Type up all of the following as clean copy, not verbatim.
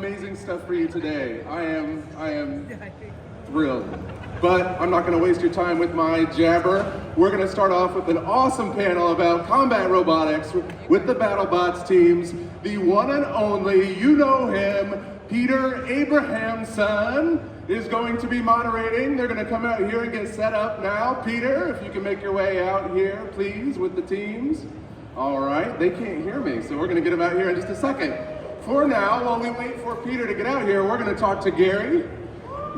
amazing stuff for you today. I am thrilled. But I'm not going to waste your time with my jabber. We're going to start off with an awesome panel about combat robotics with the Battlebots teams. The one and only, you know him, Peter Abrahamson is going to be moderating. They're going to come out here and get set up now. Peter, if you can make your way out here, please, with the teams. All right, they can't hear me, so we're going to get them out here in just a second. For now, while we wait for Peter to get out here, we're going to talk to Gary.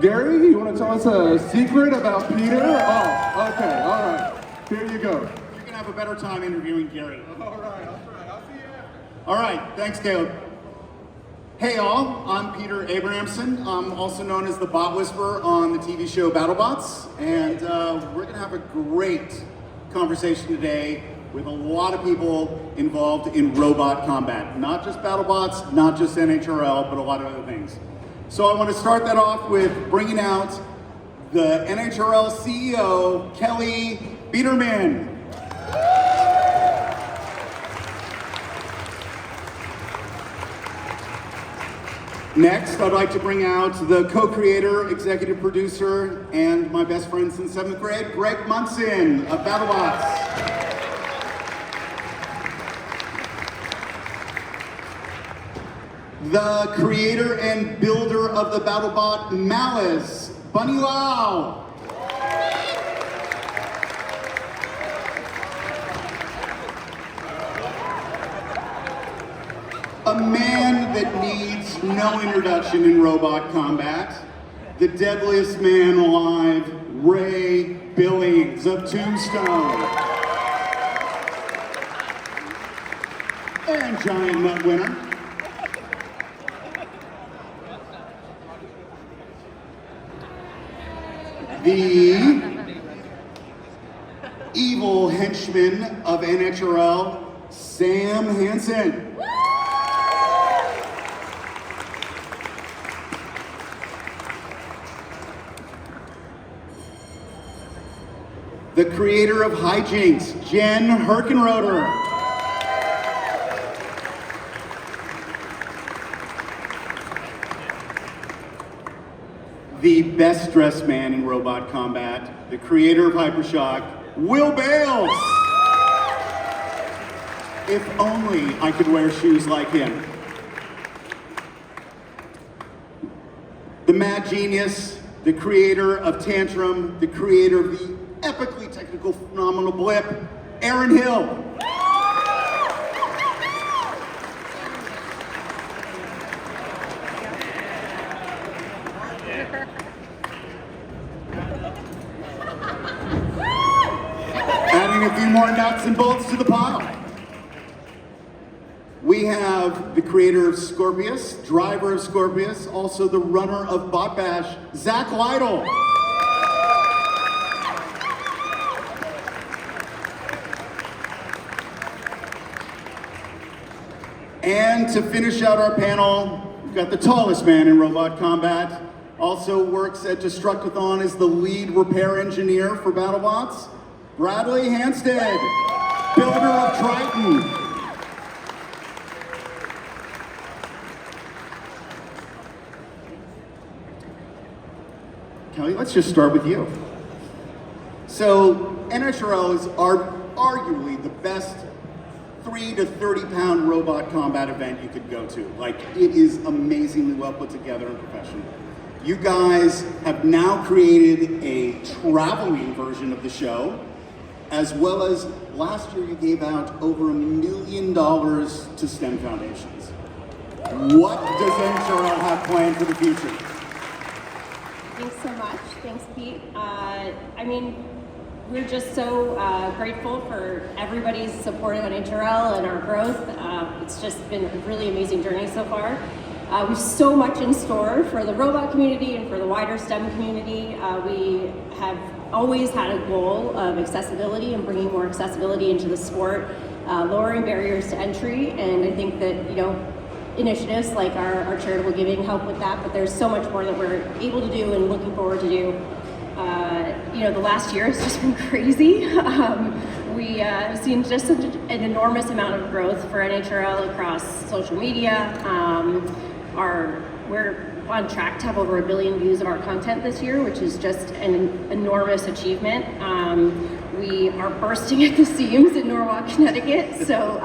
Gary, you want to tell us a secret about Peter? Oh, okay, all right. Here you go. You're going to have a better time interviewing Gary. All right, I'll try. I'll see you after. All right, thanks, Caleb. Hey all, I'm Peter Abrahamson. I'm also known as the Bot Whisperer on the TV show Battlebots. And we're going to have a great conversation today with a lot of people involved in robot combat. Not just Battlebots, not just NHRL, but a lot of other things. So I want to start that off with bringing out the NHRL CEO, Kelly Biederman. Next, I'd like to bring out the co-creator, executive producer, and my best friend since 7th grade, Greg Munson of Battlebots. The creator and builder of the BattleBot Malice, Bunny Lau. A man that needs no introduction in robot combat, the deadliest man alive, Ray Billings of Tombstone. And Giant Nut winner. The evil henchman of NHRL, Sam Hansen. The creator of Hijinks, Jen Herkenroder. The best dressed man in robot combat, the creator of Hypershock, Will Bales. If only I could wear shoes like him. The mad genius, the creator of Tantrum, the creator of the epically technical phenomenal blip, Aaron Hill. Adding a few more nuts and bolts to the pile. We have the creator of Scorpius, driver of Scorpius, also the runner of Bot Bash, Zach Lytle. And to finish out our panel, we've got the tallest man in robot combat, also works at Destructathon as the lead repair engineer for Battlebots, Bradley Hanstead, builder of Triton. Kelly, let's just start with you. So, NHRL is arguably the best 3 to 30 pound robot combat event you could go to. Like, it is amazingly well put together and professional. You guys have now created a traveling version of the show, as well as last year you gave out over $1 million to STEM foundations. What does NHRL have planned for the future? Thanks so much. Thanks, Pete. I mean, we're just so grateful for everybody's support of NHRL and our growth. It's just been a really amazing journey so far. We have so much in store for the robot community and for the wider STEM community. We have always had a goal of accessibility and bringing more accessibility into the sport, lowering barriers to entry, and I think that, you know, initiatives like our charitable giving help with that, but there's so much more that we're able to do and looking forward to do. You know, the last year has just been crazy. We have seen just such an enormous amount of growth for NHRL across social media. Our we're on track to have over 1 billion views of our content this year, which is just an enormous achievement. We are bursting at the seams in Norwalk, Connecticut, so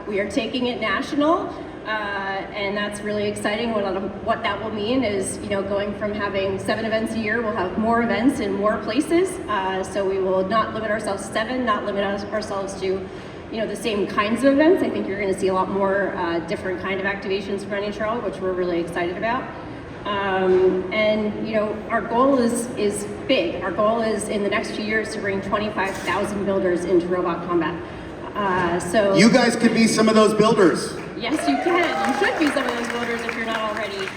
we are taking it national. And that's really exciting. What that will mean is, going from having 7 events a year, we'll have more events in more places. So we will not limit ourselves to 7, not limit ourselves to, the same kinds of events. I think you're going to see a lot more different kind of activations from NHRL, which we're really excited about. And our goal is big. Our goal is in the next few years to bring 25,000 builders into robot combat. So you guys could be some of those builders. Yes, you can. You should be some of those builders if you're not already.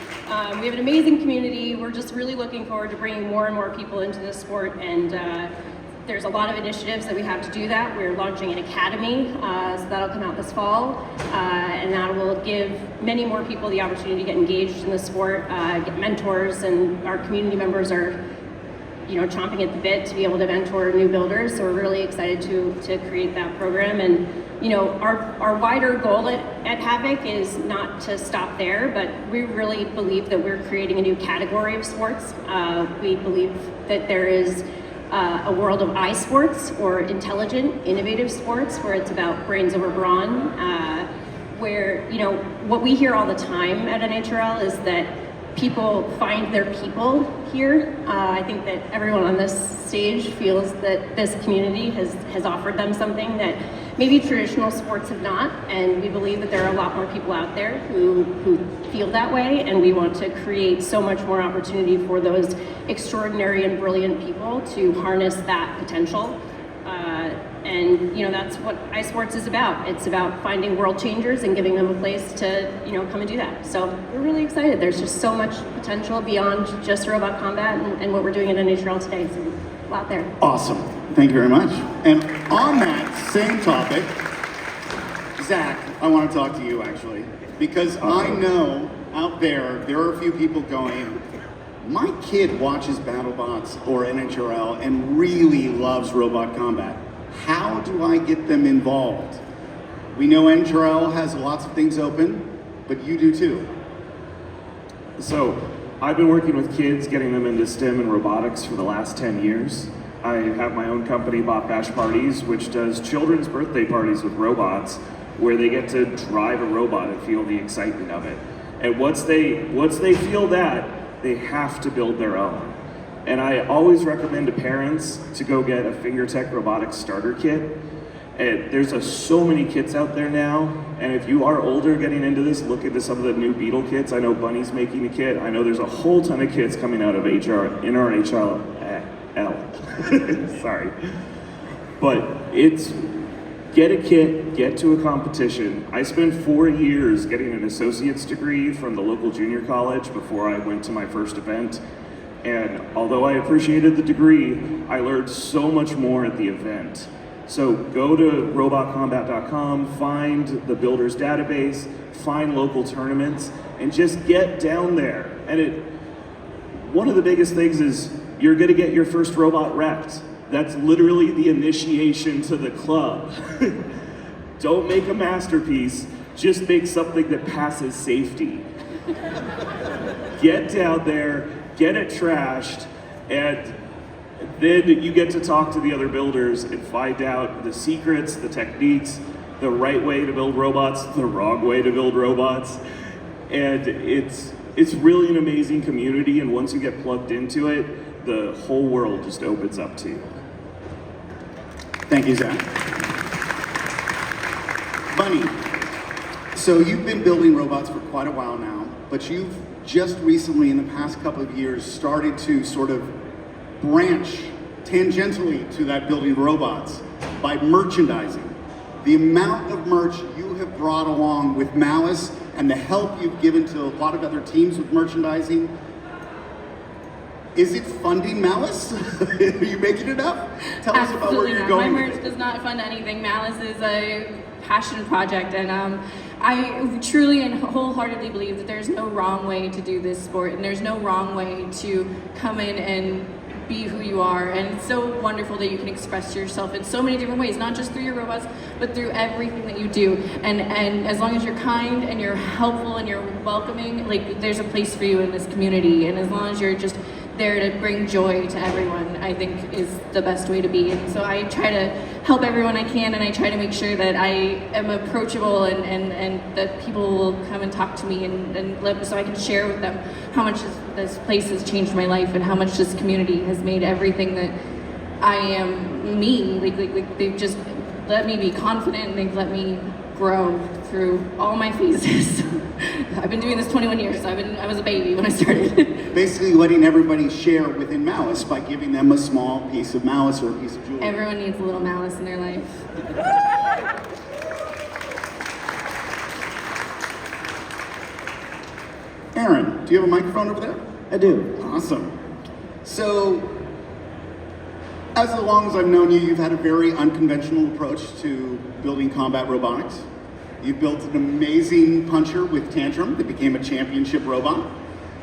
We have an amazing community. We're just really looking forward to bringing more and more people into this sport, and there's a lot of initiatives that we have to do that. We're launching an academy, so that'll come out this fall, and that will give many more people the opportunity to get engaged in the sport, get mentors, and our community members are chomping at the bit to be able to mentor new builders. So we're really excited to create that program. And our wider goal at Havoc is not to stop there, but we really believe that we're creating a new category of sports. We believe that there is a world of I-sports, or intelligent, innovative sports, where it's about brains over brawn, where, what we hear all the time at NHRL is that people find their people here. I think that everyone on this stage feels that this community has offered them something that maybe traditional sports have not, and we believe that there are a lot more people out there who feel that way, and we want to create so much more opportunity for those extraordinary and brilliant people to harness that potential. And that's what iSports is about. It's about finding world changers and giving them a place to come and do that. So we're really excited. There's just so much potential beyond just robot combat and what we're doing at NHRL today. So a lot there. Awesome. Thank you very much. And on that same topic, Zach, I want to talk to you actually, because I know out there are a few people going, my kid watches Battlebots or NHRL and really loves robot combat. How do I get them involved? We know NHRL has lots of things open, but you do too. So I've been working with kids, getting them into STEM and robotics for the last 10 years. I have my own company, Bot Bash Parties, which does children's birthday parties with robots, where they get to drive a robot and feel the excitement of it. And once they feel that, they have to build their own. And I always recommend to parents to go get a FingerTech robotics starter kit. And there's so many kits out there now, and if you are older getting into this, look into some of the new Beetle kits. I know Bunny's making a kit. I know there's a whole ton of kits coming out of NRHL. Sorry. But it's get a kit, get to a competition. I spent 4 years getting an associate's degree from the local junior college before I went to my first event. And although I appreciated the degree, I learned so much more at the event. So go to robotcombat.com, find the builders database, find local tournaments, and just get down there. And one of the biggest things is you're gonna get your first robot wrecked. That's literally the initiation to the club. Don't make a masterpiece, just make something that passes safety. Get down there, get it trashed, and then you get to talk to the other builders and find out the secrets, the techniques, the right way to build robots, the wrong way to build robots. And it's really an amazing community, and once you get plugged into it, the whole world just opens up to you. Thank you, Zach. Bunny, so you've been building robots for quite a while now, but you've just recently, in the past couple of years, started to sort of branch tangentially to that building robots by merchandising. The amount of merch you have brought along with Malice and the help you've given to a lot of other teams with merchandising, is it funding Malice? Are you making it up? Tell us about where you're going. My merch does not fund anything. Malice is a passion project, and I truly and wholeheartedly believe that there's no wrong way to do this sport, and there's no wrong way to come in and be who you are. And it's so wonderful that you can express yourself in so many different ways, not just through your robots, but through everything that you do. And as long as you're kind and you're helpful and you're welcoming, like, there's a place for you in this community. And as long as you're just there to bring joy to everyone, I think is the best way to be. And so I try to help everyone I can, and I try to make sure that I am approachable and that people will come and talk to me and live, so I can share with them how much this place has changed my life and how much this community has made everything that I am me. Like they've just let me be confident, and they've let me grow through all my phases. I've been doing this 21 years, so I was a baby when I started. Basically letting everybody share within Malice by giving them a small piece of Malice or a piece of jewelry. Everyone needs a little malice in their life. Aaron, do you have a microphone over there? I do. Awesome. So, as long as I've known you, you've had a very unconventional approach to building combat robotics. You've built an amazing puncher with Tantrum that became a championship robot.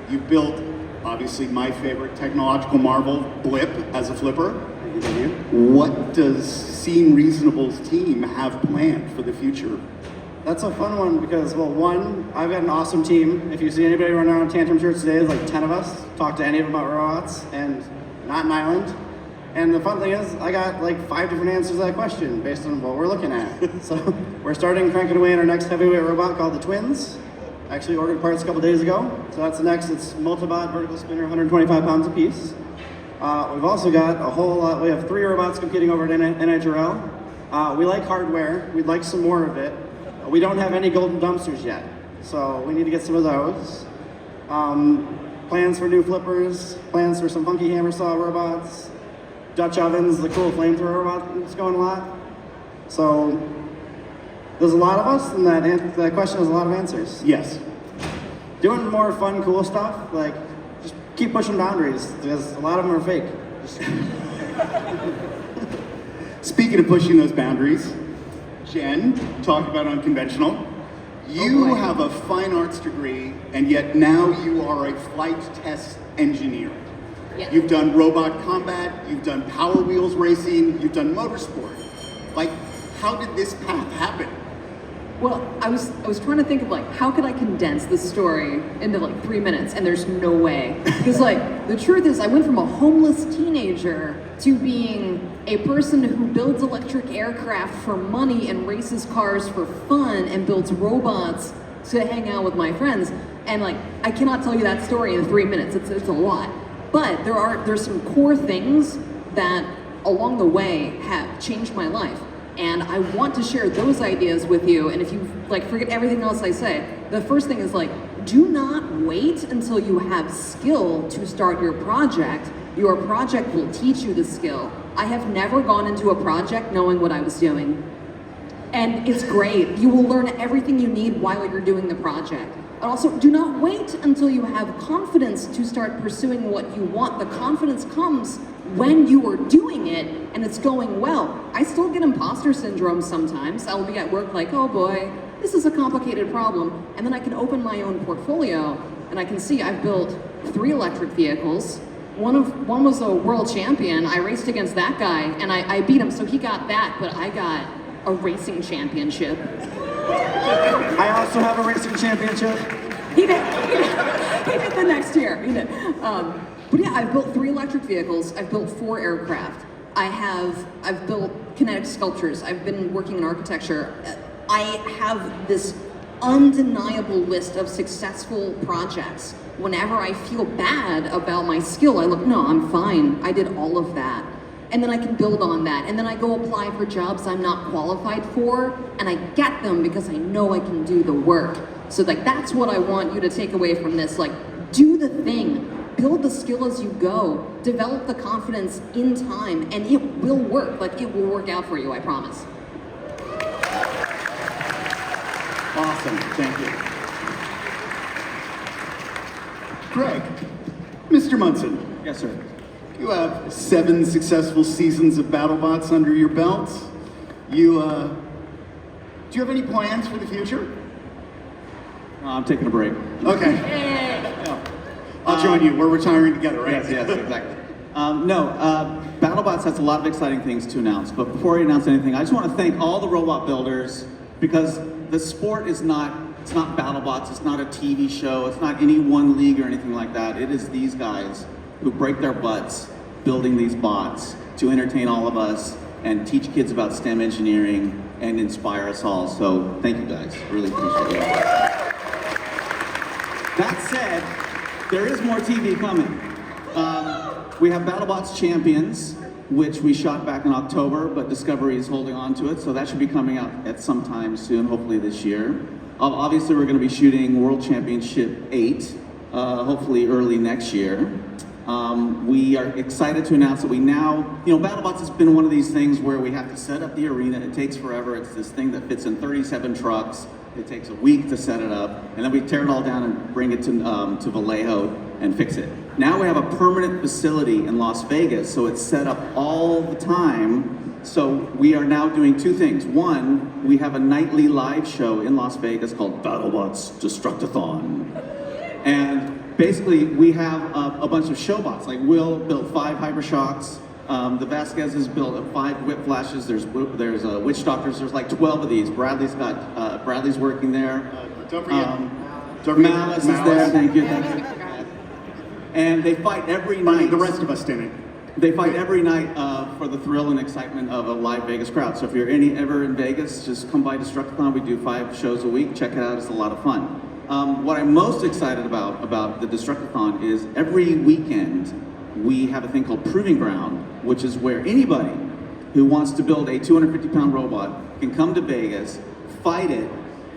You've built, obviously, my favorite technological marvel, Blip, as a flipper. What does Seem Reasonable's team have planned for the future? That's a fun one because, well, one, I've got an awesome team. If you see anybody running around Tantrum shirts today, there's like 10 of us. Talk to any of them about robots and not an island. And the fun thing is, I got like 5 different answers to that question based on what we're looking at. So we're starting cranking away on our next heavyweight robot called the Twins. I actually ordered parts a couple days ago. So that's the next. It's multi-bot vertical spinner, 125 pounds a piece. We've also got a whole lot. We have 3 robots competing over at NHRL. We like hardware. We'd like some more of it. We don't have any golden dumpsters yet, so we need to get some of those. Plans for new flippers, plans for some funky hammer saw robots, Dutch ovens, the cool flamethrower robot that's going a lot. So there's a lot of us, and that question has a lot of answers. Yes. Doing more fun, cool stuff, like just keep pushing boundaries, because a lot of them are fake. Speaking of pushing those boundaries, Jen, talk about unconventional. You have a fine arts degree, and yet now you are a flight test engineer. Yeah. You've done robot combat, you've done Power Wheels racing, you've done motorsport. Like, how did this path happen? Well, I was trying to think of like, how could I condense this story into like 3 minutes, and there's no way. Because like, the truth is I went from a homeless teenager to being a person who builds electric aircraft for money and races cars for fun and builds robots to hang out with my friends. And like, I cannot tell you that story in 3 minutes, it's a lot. But there's some core things that along the way have changed my life. And I want to share those ideas with you. And if you like forget everything else I say, the first thing is like, do not wait until you have skill to start your project. Your project will teach you the skill. I have never gone into a project knowing what I was doing. And it's great. You will learn everything you need while you're doing the project. And also, do not wait until you have confidence to start pursuing what you want. The confidence comes when you are doing it and it's going well. I still get imposter syndrome sometimes. I'll be at work like, oh boy, this is a complicated problem. And then I can open my own portfolio and I can see I've built 3 electric vehicles. One was a world champion. I raced against that guy and I beat him, so he got that, but I got a racing championship. I also have a racing championship. He did the next year. He did. But yeah, I've built 3 electric vehicles. I've built 4 aircraft. I've built kinetic sculptures. I've been working in architecture. I have this undeniable list of successful projects. Whenever I feel bad about my skill, I look, no, I'm fine. I did all of that. And then I can build on that. And then I go apply for jobs I'm not qualified for, and I get them because I know I can do the work. So like, that's what I want you to take away from this. Like, do the thing. Build the skill as you go. Develop the confidence in time, and it will work. Like, it will work out for you, I promise. Awesome, thank you. Greg, Mr. Munson. Yes, sir. You have 7 successful seasons of Battlebots under your belt. Do you have any plans for the future? I'm taking a break. Okay. I'll join you. We're retiring together, right? Yes, exactly. Battlebots has a lot of exciting things to announce, but before I announce anything, I just want to thank all the robot builders, because the sport is it's not Battlebots, it's not a TV show, it's not any one league or anything like that. It is these guys who break their butts building these bots to entertain all of us and teach kids about STEM engineering and inspire us all. So thank you guys, really appreciate it. That said, there is more TV coming. We have Battlebots Champions, which we shot back in October, but Discovery is holding on to it, so that should be coming out at some time soon, hopefully this year. Obviously, we're going to be shooting World Championship 8, hopefully early next year. We are excited to announce that we now, Battlebots has been one of these things where we have to set up the arena. It takes forever. It's this thing that fits in 37 trucks. It takes a week to set it up, and then we tear it all down and bring it to Vallejo and fix it. Now we have a permanent facility in Las Vegas, so it's set up all the time. So we are now doing two things. One, we have a nightly live show in Las Vegas called Battlebots Destructathon. And basically we have a bunch of show bots. Like Will built 5 Hypershocks, the Vasquez's built 5 Whip Flashes, there's Witch Doctors, there's like 12 of these. Bradley's working there. Don't forget. Malice is there, thank you. And they fight every night. The rest of us didn't. They fight every night for the thrill and excitement of a live Vegas crowd. So if you're ever in Vegas, just come by Destructathon. We do 5 shows a week. Check it out. It's a lot of fun. What I'm most excited about the Destructathon is every weekend we have a thing called Proving Ground, which is where anybody who wants to build a 250-pound robot can come to Vegas, fight it,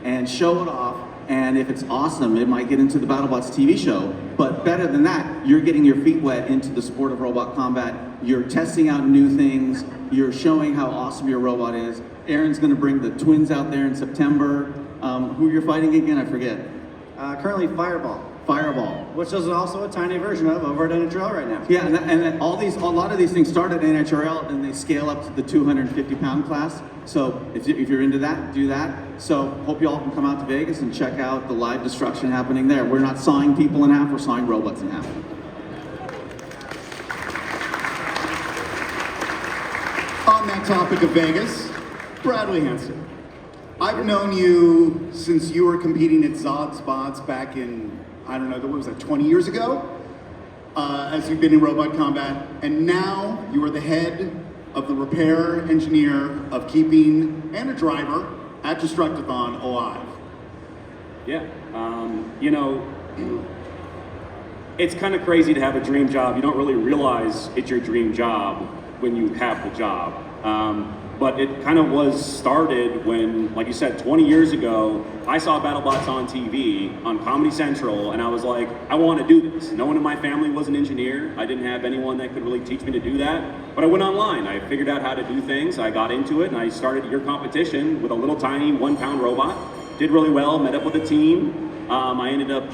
and show it off. And if it's awesome, it might get into the Battlebots TV show. But better than that, you're getting your feet wet into the sport of robot combat. You're testing out new things. You're showing how awesome your robot is. Aaron's going to bring the twins out there in September. Who you're fighting again, I forget. Currently Fireball. Fireball. Which is also a tiny version of over at NHL right now. Yeah, and a lot of these things start at NHRL and they scale up to the 250-pound class. So if you're into that, do that. So hope you all can come out to Vegas and check out the live destruction happening there. We're not sawing people in half, we're sawing robots in half. On that topic of Vegas, Bradley Hanson. I've known you since you were competing at Zod's Bots back in, I don't know, what was that, 20 years ago? As you've been in robot combat, and now you are the head of the repair engineer of keeping, and a driver, at Destructathon alive. Yeah, it's kind of crazy to have a dream job. You don't really realize it's your dream job when you have the job. But it kind of was started when, like you said, 20 years ago, I saw Battlebots on TV, on Comedy Central, and I was like, I want to do this. No one in my family was an engineer. I didn't have anyone that could really teach me to do that. But I went online. I figured out how to do things. I got into it, and I started your competition with a little tiny 1-pound robot. Did really well, met up with a team. I ended up,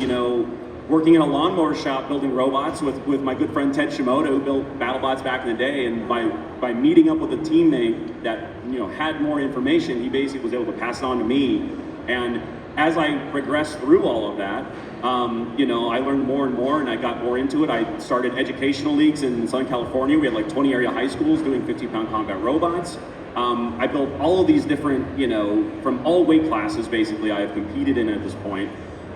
working in a lawnmower shop building robots with my good friend Ted Shimoda, who built Battlebots back in the day. And by meeting up with a teammate that had more information, he basically was able to pass it on to me. And as I progressed through all of that, I learned more and more, and I got more into it. I started educational leagues in Southern California. We had like 20 area high schools doing 50-pound combat robots. I built all of these different, from all weight classes basically I have competed in at this point.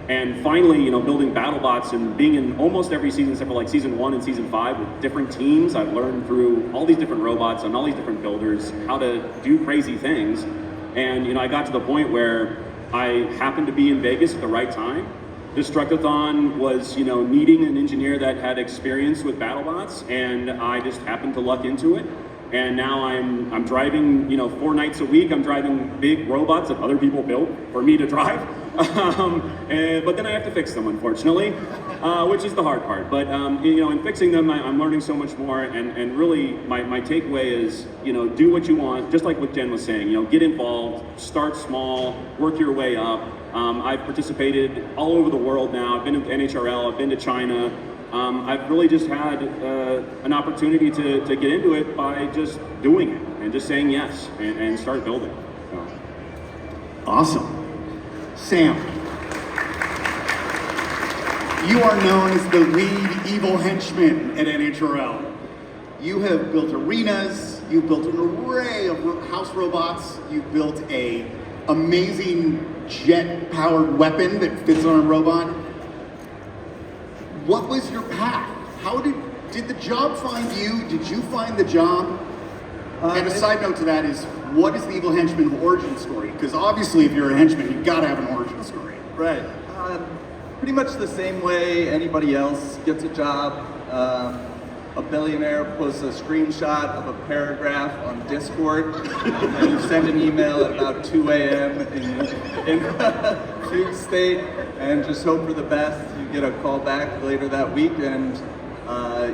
And finally, building Battlebots and being in almost every season except for like season 1 and season 5 with different teams, I've learned through all these different robots and all these different builders how to do crazy things. And I got to the point where I happened to be in Vegas at the right time. Destructathon was, needing an engineer that had experience with Battlebots, and I just happened to luck into it. And now I'm driving, 4 nights a week. I'm driving big robots that other people built for me to drive. But then I have to fix them, unfortunately, which is the hard part. But in fixing them, I'm learning so much more. And really, my takeaway is, do what you want. Just like what Jen was saying, get involved, start small, work your way up. I've participated all over the world now. I've been to NHRL. I've been to China. I've really just had an opportunity to get into it by just doing it and just saying yes and start building. So. Awesome. Sam, you are known as the lead evil henchman at NHRL. You have built arenas, you've built an array of house robots, you've built a amazing jet-powered weapon that fits on a robot. What was your path? How did the job find you? Did you find the job? And a side note to that is, what is the Evil Henchman origin story? Because obviously if you're a henchman, you've got to have an origin story. Right. Pretty much the same way anybody else gets a job. A billionaire posts a screenshot of a paragraph on Discord, and you send an email at about 2 a.m. in fugue state, and just hope for the best. You get a call back later that week, and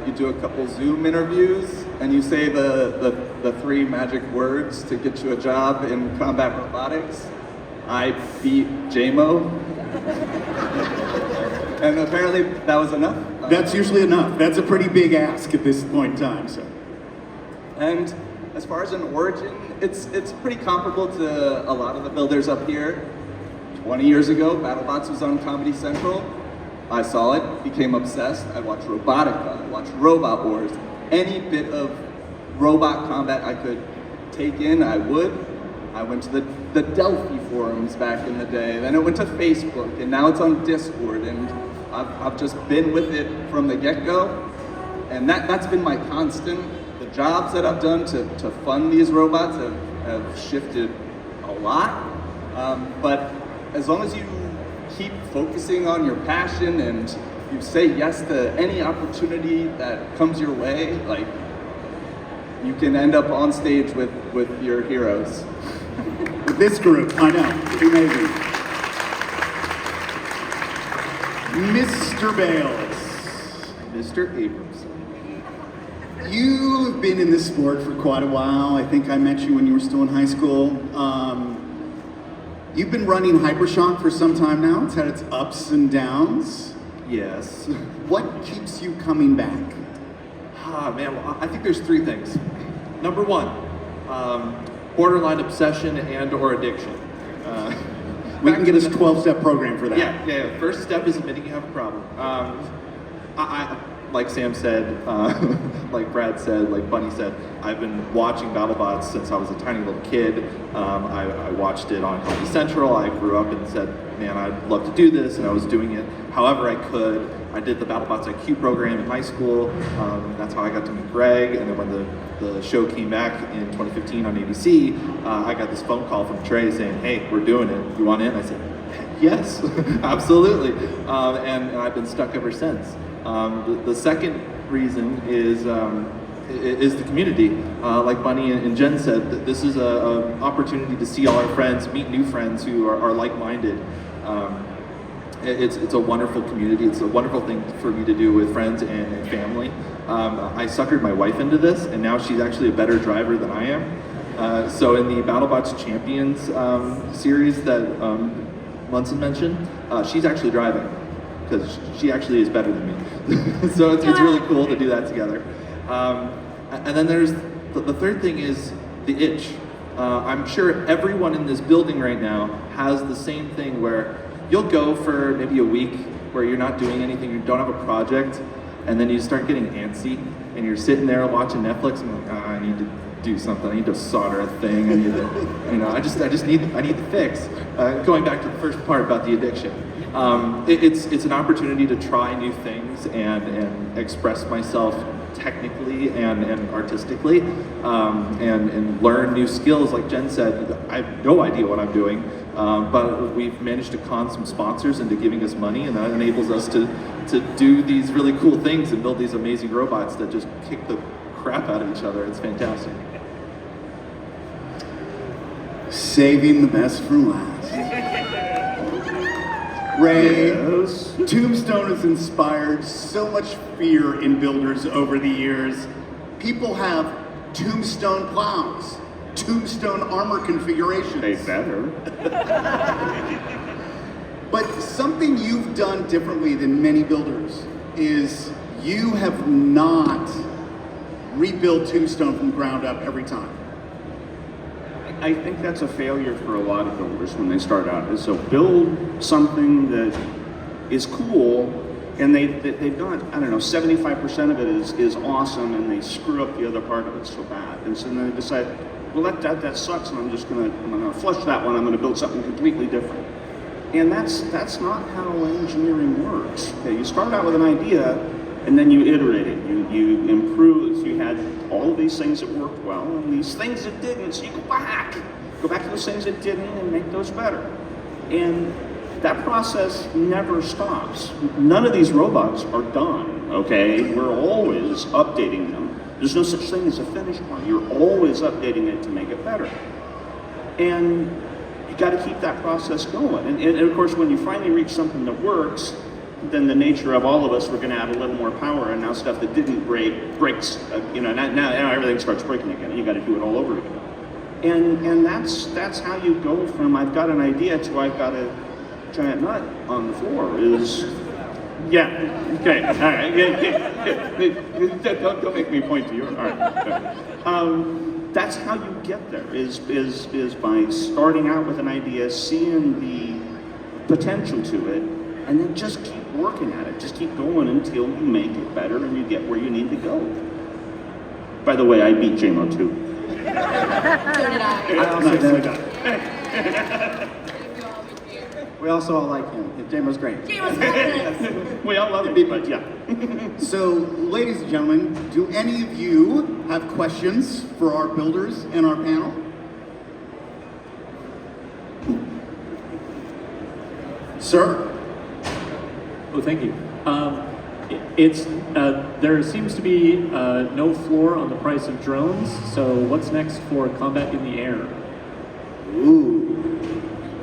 you do a couple Zoom interviews, and you say the 3 magic words to get you a job in combat robotics. I beat JMO. And apparently that was enough. That's usually enough. That's a pretty big ask at this point in time. So. And as far as an origin, it's pretty comparable to a lot of the builders up here. 20 years ago, Battlebots was on Comedy Central. I saw it, became obsessed. I watched Robotica, I watched Robot Wars. Any bit of robot combat I could take in, I would. I went to the Delphi forums back in the day, then it went to Facebook, and now it's on Discord, and I've just been with it from the get-go, and that's been my constant. The jobs that I've done to fund these robots have shifted a lot, but as long as you keep focusing on your passion and you say yes to any opportunity that comes your way, like, you can end up on stage with your heroes. With this group, I know, it's amazing. Mr. Bales. Mr. Abrams. You've been in this sport for quite a while. I think I met you when you were still in high school. You've been running Hypershock for some time now. It's had its ups and downs. Yes. What keeps you coming back? Man, well, I think there's 3 things. Number 1, borderline obsession and or addiction. We can get a 12-step program for that. Yeah. First step is admitting you have a problem. I like Sam said, like Brad said, like Bunny said, I've been watching Battlebots since I was a tiny little kid. I watched it on Comedy Central. I grew up and said, man, I'd love to do this, and I was doing it however I could. I did the Battlebots IQ program in high school. That's how I got to meet Greg, and then when the show came back in 2015 on ABC, I got this phone call from Trey saying, hey, we're doing it. You want in? I said, yes, absolutely. And I've been stuck ever since. The second reason is the community. Like Bunny and Jen said, this is an opportunity to see all our friends, meet new friends who are like-minded. It's a wonderful community. It's a wonderful thing for me to do with friends and family. I suckered my wife into this, and now she's actually a better driver than I am. So in the Battlebots Champions series that Munson mentioned, she's actually driving, because she actually is better than me. So it's really cool to do that together. And then there's the third thing is the itch. I'm sure everyone in this building right now has the same thing where you'll go for maybe a week where you're not doing anything, you don't have a project, and then you start getting antsy, and you're sitting there watching Netflix, and like, I need to do something. I need to solder a thing. I need to, I need the fix. Going back to the first part about the addiction, it's an opportunity to try new things and express myself technically and artistically, and learn new skills. Like Jen said, I have no idea what I'm doing, but we've managed to con some sponsors into giving us money, and that enables us to do these really cool things and build these amazing robots that just kick the crap out of each other. It's fantastic. Saving the best for last. Ray, Yes. Tombstone has inspired so much fear in builders over the years. People have Tombstone plows, Tombstone armor configurations. They better. But something you've done differently than many builders is you have not rebuilt Tombstone from ground up every time. I think that's a failure for a lot of builders when they start out, is they'll build something that is cool, And they've got, I don't know, 75% of it is awesome, and they screw up the other part of it so bad. And so then they decide, well, that sucks, and I'm gonna flush that one. I'm gonna build something completely different. And that's not how engineering works. Okay, you start out with an idea, and then you iterate it. You improve. So you had all of these things that worked well, and these things that didn't. So you go back to those things that didn't, and make those better. And that process never stops. None of these robots are done, okay? We're always updating them. There's no such thing as a finished one. You're always updating it to make it better. And you got to keep that process going. And of course, when you finally reach something that works, then the nature of all of us, we're going to add a little more power, and now stuff that didn't break, breaks, now everything starts breaking again, and you got to do it all over again. And that's how you go from I've got an idea to I've got a giant nut on the floor is, yeah, okay, all right, yeah. Don't make me point to you, all right. Okay. That's how you get there, is by starting out with an idea, seeing the potential to it, and then just keep working at it, just keep going until you make it better and you get where you need to go. By the way, I beat JMO too. So did I. I also did. We also all like him. James was great. We all love him, but yeah. So, ladies and gentlemen, do any of you have questions for our builders and our panel? Sir? Oh, thank you. There seems to be no floor on the price of drones, so what's next for combat in the air? Ooh,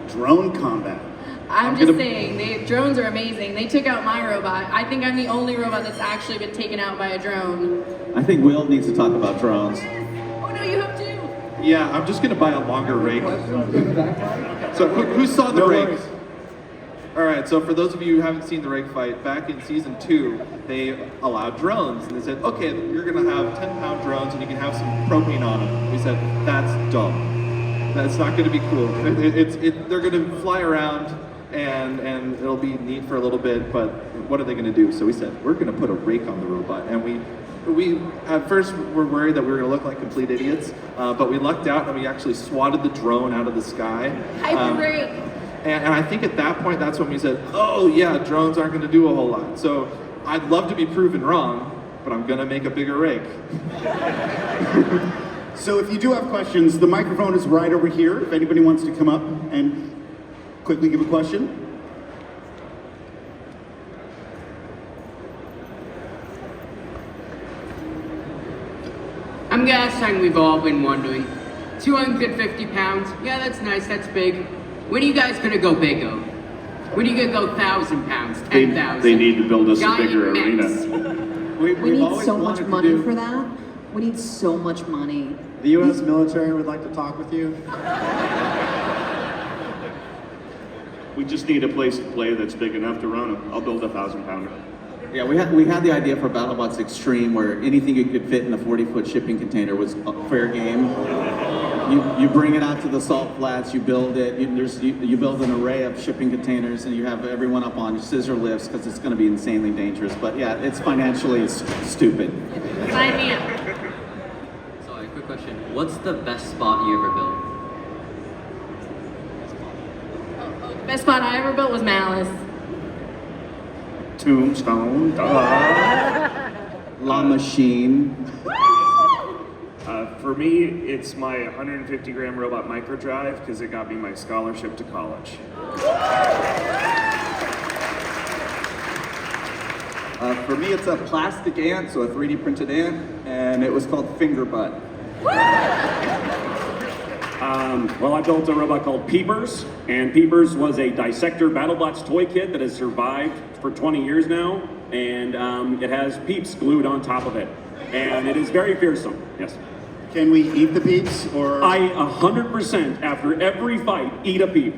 drone combat. I'm just saying, drones are amazing. They took out my robot. I think I'm the only robot that's actually been taken out by a drone. I think Will needs to talk about drones. Oh no, you have to. Yeah, I'm just gonna buy a longer rake. So who saw the rake? All right, so for those of you who haven't seen the rake fight, back in season 2, they allowed drones, and they said, okay, you're gonna have 10-pound drones, and you can have some propane on them. We said, that's dumb. That's not gonna be cool. They're gonna fly around, and it'll be neat for a little bit, but what are they gonna do? So we said, we're gonna put a rake on the robot, and we at first were worried that we were gonna look like complete idiots, but we lucked out, and we actually swatted the drone out of the sky. Hyper rake. And I think at that point, that's when we said, oh yeah, drones aren't gonna do a whole lot. So I'd love to be proven wrong, but I'm gonna make a bigger rake. So if you do have questions, the microphone is right over here. If anybody wants to come up and quickly give a question. I'm gonna ask something we've all been wondering. 250 pounds, yeah, that's nice, that's big. When are you guys gonna go bigger? When are you gonna go 1,000 pounds, 10,000? They need to build us a Giant bigger mechs. arena. We need always so much wanted to money do- for that. We need so much money. The U.S. military would like to talk with you. We just need a place to play that's big enough to run them. I'll build a 1,000-pounder. Yeah, we had the idea for Battlebots Extreme where anything you could fit in a 40-foot shipping container was fair game. You bring it out to the salt flats, you build it, you build an array of shipping containers, and you have everyone up on scissor lifts because it's going to be insanely dangerous. But yeah, it's financially stupid. Sign me up. Sorry, quick question. What's the best spot you ever built? The best spot I ever built was Malice. Tombstone. La Machine. For me, it's my 150-gram robot microdrive because it got me my scholarship to college. For me, it's a plastic ant, so a 3D printed ant, and it was called Finger Butt. Well, I built a robot called Peepers, and Peepers was a dissector Battlebots toy kit that has survived for 20 years now, and it has peeps glued on top of it, and it is very fearsome. Yes. Can we eat the peeps, or? I 100% after every fight eat a peep.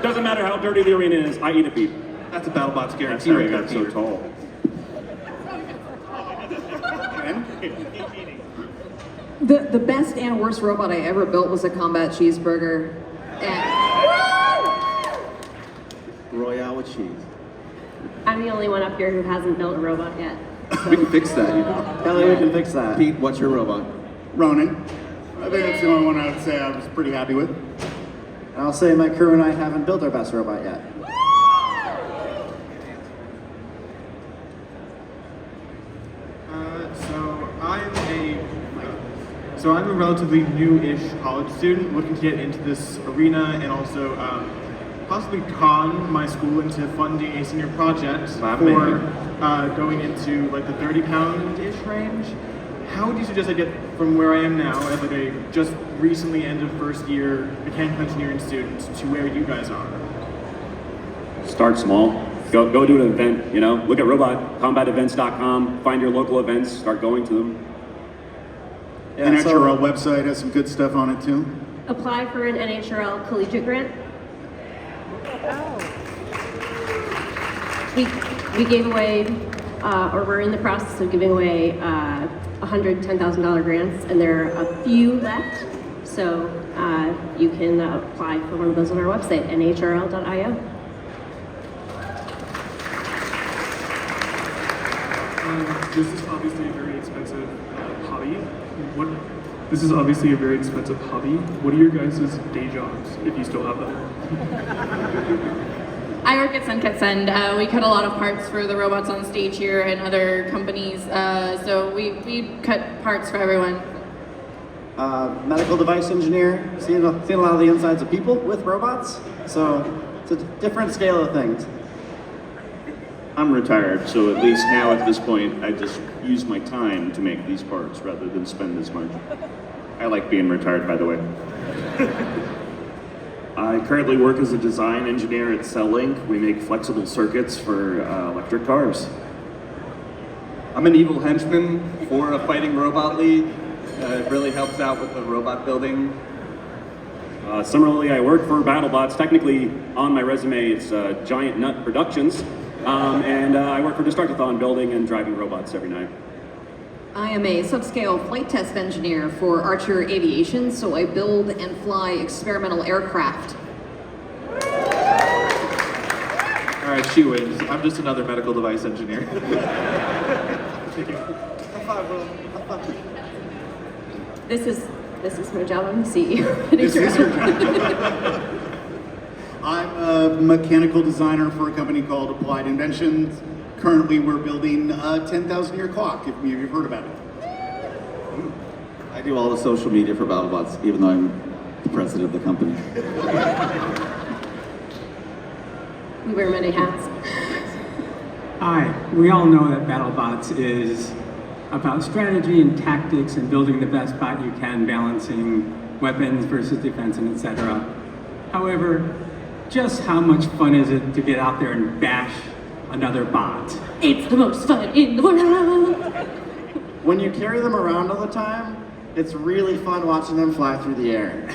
Doesn't matter how dirty the arena is, I eat a peep. That's a Battlebots guarantee. That's how right he there, got so Peter. tall. The best and worst robot I ever built was a combat cheeseburger. And Royale with cheese. I'm the only one up here who hasn't built a robot yet. We can fix that, you know. Kelly, we can fix that. Pete, what's your robot? Ronan. I think that's the only one I would say I was pretty happy with. And I'll say my crew and I haven't built our best robot yet. So I'm a relatively new-ish college student looking to get into this arena and also possibly con my school into funding a senior project for going into like the 30-pound-ish range. How would you suggest I get from where I am now as like a just recently ended first year mechanical engineering student to where you guys are? Start small. Go do an event, you know? Look at robotcombatevents.com, find your local events, start going to them. Yeah, NHRL website has some good stuff on it too. Apply for an NHRL collegiate grant. We gave away, or we're in the process of giving away $110,000 grants, and there are a few left. So you can apply for one of those on our website, nhrl.io. This is obviously a very expensive hobby. This is obviously a very expensive hobby. What are your guys' day jobs, if you still have them? I work at Send. We cut a lot of parts for the robots on stage here and other companies. So we cut parts for everyone. Medical device engineer, seeing a lot of the insides of people with robots. So it's a different scale of things. I'm retired, so at least now at this point, I just use my time to make these parts rather than spend as much. I like being retired, by the way. I currently work as a design engineer at CellLink. We make flexible circuits for electric cars. I'm an evil henchman for a fighting robot league. It really helps out with the robot building. Similarly, I work for Battlebots. Technically, on my resume, it's Giant Nut Productions. And I work for Destructathon, building and driving robots every night. I am a subscale flight test engineer for Archer Aviation, so I build and fly experimental aircraft. All right, she wins. I'm just another medical device engineer. This is my job. I'm the CEO. This is your job. I'm a mechanical designer for a company called Applied Inventions. Currently, we're building a 10,000-year clock, if you've heard about it. I do all the social media for Battlebots, even though I'm the president of the company. We wear many hats. Hi, we all know that Battlebots is about strategy and tactics and building the best bot you can, balancing weapons versus defense and etc. However, just how much fun is it to get out there and bash another bot? It's the most fun in the world! When you carry them around all the time, it's really fun watching them fly through the air.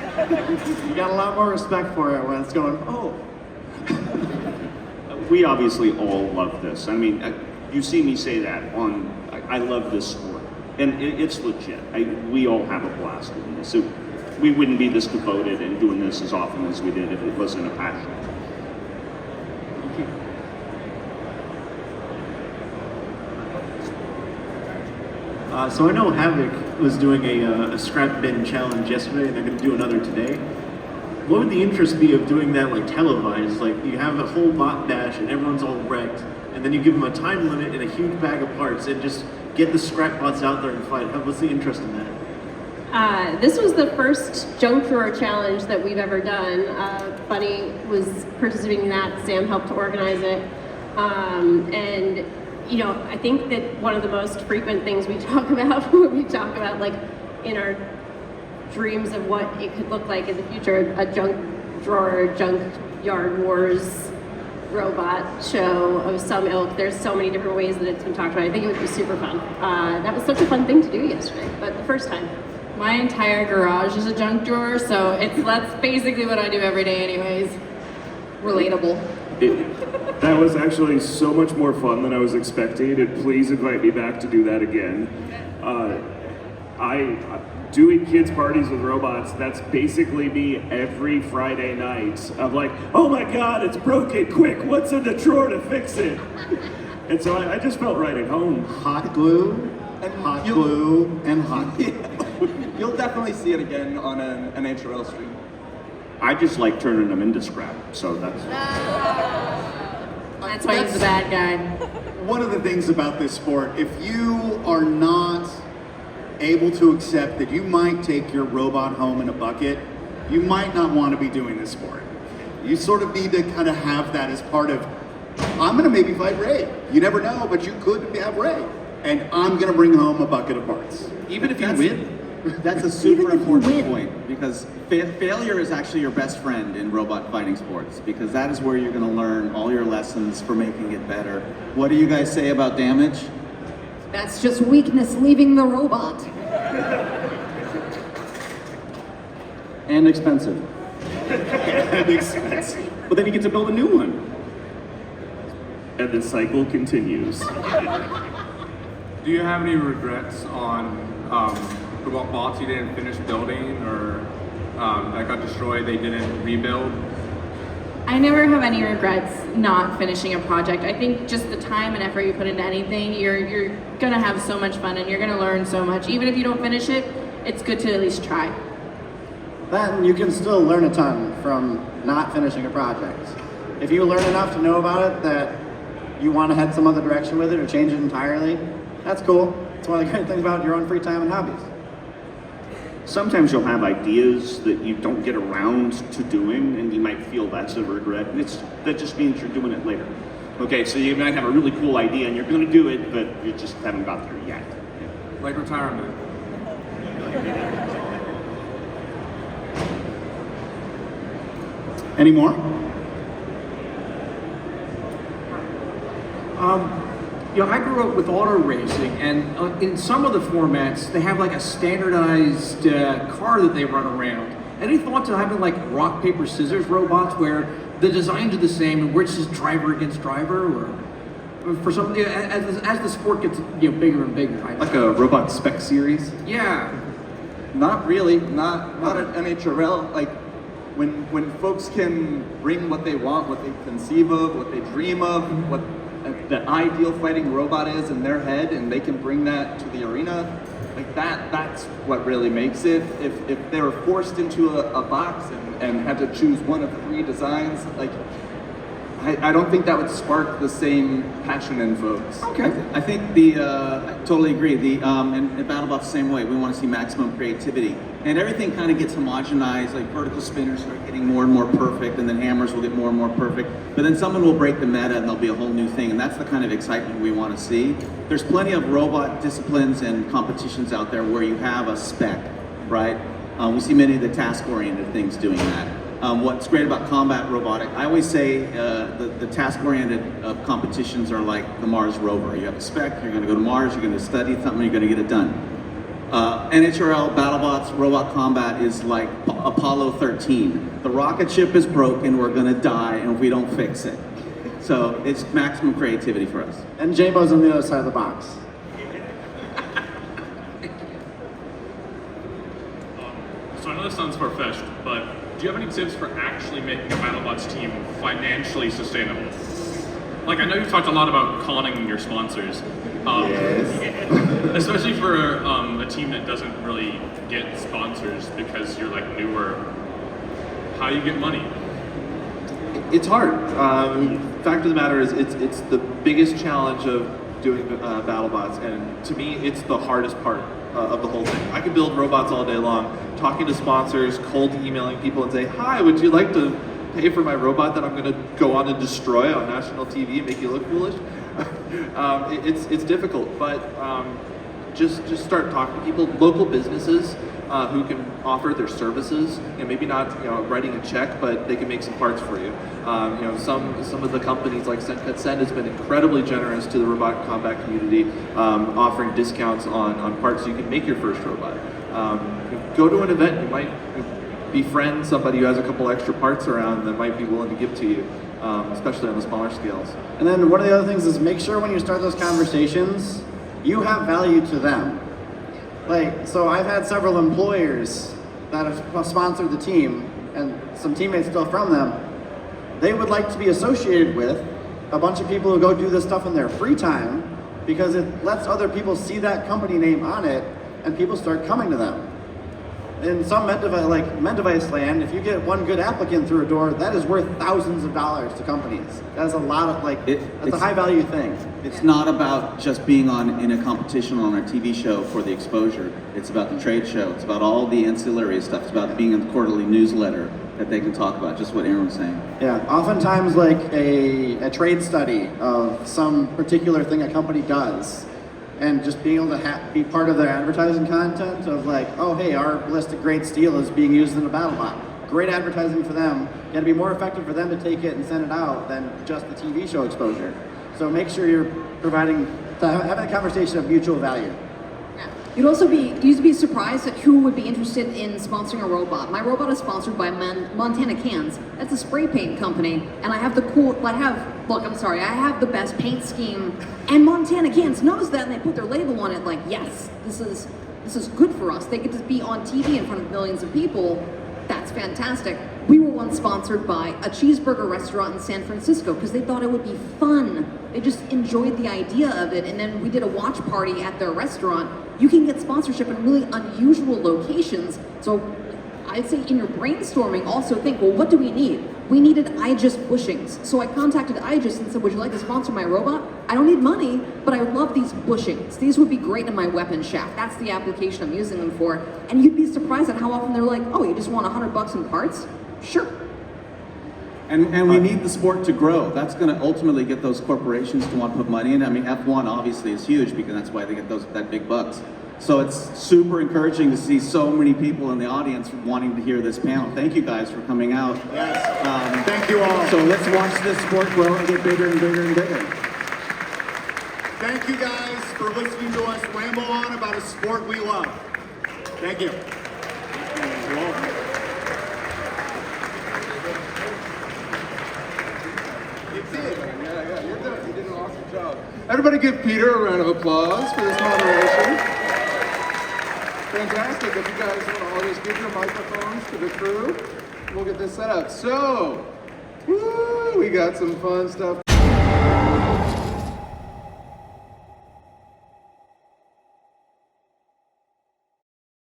You got a lot more respect for it when it's going, oh. We obviously all love this. I mean, you see me say that I love this sport. And it's legit. We all have a blast doing this. We wouldn't be this devoted and doing this as often as we did if it wasn't a passion. Thank you. So I know Havoc was doing a scrap bin challenge yesterday, and they're going to do another today. What would the interest be of doing that like televised? Like you have a whole bot dash and everyone's all wrecked, and then you give them a time limit and a huge bag of parts, and just get the scrap bots out there and fight. What's the interest in that? This was the first junk drawer challenge that we've ever done. Bunny was participating in that. Sam helped organize it. And you know, I think that one of the most frequent things we talk about when we talk about like in our dreams of what it could look like in the future, a junk drawer, junk yard wars robot show of some ilk. There's so many different ways that it's been talked about. I think it would be super fun. That was such a fun thing to do yesterday, but the first time. My entire garage is a junk drawer, so that's basically what I do every day anyways. Relatable. That was actually so much more fun than I was expecting, and please invite me back to do that again. doing kids parties with robots, that's basically me every Friday night of like, oh my God, it's broken, quick, what's in the drawer to fix it? And so I just felt right at home. Hot glue, and hot glue, and hot glue. You'll definitely see it again on an HRL stream. I just like turning them into scrap, so that's... That's why he's the bad guy. One of the things about this sport, if you are not able to accept that you might take your robot home in a bucket, you might not want to be doing this sport. You sort of need to kind of have that as part of, I'm going to maybe fight Ray. You never know, but you could have Ray. And I'm going to bring home a bucket of parts. Even if you win. That's a super important point, because failure is actually your best friend in robot fighting sports, because that is where you're going to learn all your lessons for making it better. What do you guys say about damage? That's just weakness leaving the robot. And expensive. And expensive. But then you get to build a new one. And the cycle continues. Do you have any regrets on the bots you didn't finish building, or that got destroyed, they didn't rebuild? I never have any regrets not finishing a project. I think just the time and effort you put into anything, you're gonna have so much fun and you're gonna learn so much. Even if you don't finish it, it's good to at least try. Then you can still learn a ton from not finishing a project. If you learn enough to know about it that you want to head some other direction with it or change it entirely, that's cool. It's one of the great things about your own free time and hobbies. Sometimes you'll have ideas that you don't get around to doing, and you might feel that's a regret. And that just means you're doing it later. Okay, so you might have a really cool idea, and you're going to do it, but you just haven't got there yet. Like retirement. Any more? I grew up with auto racing, and in some of the formats, they have like a standardized car that they run around. Any thought to having like rock, paper, scissors robots where the designs are the same and we're just driver against driver, or for some, as the sport gets bigger and bigger? Like a robot spec series? Yeah. Not really, not at NHRL. Like when folks can bring what they want, what they conceive of, what they dream of, what the ideal fighting robot is in their head, and they can bring that to the arena, like that's what really makes it. If they were forced into a box and had to choose one of 3 designs, like I don't think that would spark the same passion in folks. Okay. I think I totally agree. And Battlebots the same way. We want to see maximum creativity. And everything kind of gets homogenized, like vertical spinners start getting more and more perfect, and then hammers will get more and more perfect. But then someone will break the meta and there'll be a whole new thing, and that's the kind of excitement we want to see. There's plenty of robot disciplines and competitions out there where you have a spec, right? We see many of the task-oriented things doing that. What's great about combat robotic, I always say the task-oriented competitions are like the Mars rover. You have a spec, you're going to go to Mars, you're going to study something, you're going to get it done. NHRL, Battlebots, Robot Combat is like Apollo 13. The rocket ship is broken, we're going to die, and we don't fix it. So it's maximum creativity for us. And J-Bo's on the other side of the box. So I know this sounds far-fetched, but do you have any tips for actually making a Battlebots team financially sustainable? Like, I know you've talked a lot about conning your sponsors. Yes. Especially for a team that doesn't really get sponsors because you're like newer. How do you get money? It's hard. Fact of the matter is, it's the biggest challenge of doing Battlebots, and to me, it's the hardest part of the whole thing. I can build robots all day long, talking to sponsors, cold emailing people and say, hi, would you like to pay for my robot that I'm going to go on and destroy on national TV and make you look foolish? It's difficult, but just start talking to people, local businesses who can offer their services, and maybe not writing a check, but they can make some parts for you. Some of the companies like Send has been incredibly generous to the robot combat community, offering discounts on parts so you can make your first robot. Go to an event, you might befriend somebody who has a couple extra parts around that might be willing to give to you, especially on the smaller scales. And then one of the other things is make sure when you start those conversations, you have value to them. Like, so I've had several employers that have sponsored the team, and some teammates still from them. They would like to be associated with a bunch of people who go do this stuff in their free time, because it lets other people see that company name on it, and people start coming to them. In some med device land, if you get one good applicant through a door, that is worth thousands of dollars to companies. That's a lot of that's a high value thing. It's not about just being in a competition on our TV show for the exposure. It's about the trade show. It's about all the ancillary stuff. It's about being in the quarterly newsletter that they can talk about, just what Aaron was saying. Yeah, oftentimes like a trade study of some particular thing a company does, and just being able to be part of their advertising content of like, oh hey, our ballistic grade steel is being used in a BattleBot. Great advertising for them. Got to be more effective for them to take it and send it out than just the TV show exposure. So make sure you're having a conversation of mutual value. You'd be surprised at who would be interested in sponsoring a robot. My robot is sponsored by Montana Cans. That's a spray paint company, and I have I have the best paint scheme, and Montana Cans knows that, and they put their label on it like, yes, this is good for us. They get to be on TV in front of millions of people. That's fantastic. We were once sponsored by a cheeseburger restaurant in San Francisco because they thought it would be fun. They just enjoyed the idea of it, and then we did a watch party at their restaurant. You can get sponsorship in really unusual locations. So I'd say in your brainstorming, also think, well, what do we need? We needed IGES bushings. So I contacted IGES and said, would you like to sponsor my robot? I don't need money, but I love these bushings. These would be great in my weapon shaft. That's the application I'm using them for. And you'd be surprised at how often they're like, oh, you just want $100 in parts? Sure. And we need the sport to grow. That's going to ultimately get those corporations to want to put money in. I mean, F1 obviously is huge because that's why they get that big bucks. So it's super encouraging to see so many people in the audience wanting to hear this panel. Thank you guys for coming out. Yes. Thank you all. So let's watch this sport grow and get bigger and bigger and bigger. Thank you guys for listening to us ramble on about a sport we love. Thank you. Yeah, you're good. You did an awesome job. Everybody give Peter a round of applause for this moderation. Fantastic. If you guys want to all just give your microphones to the crew, we'll get this set up. So, we got some fun stuff.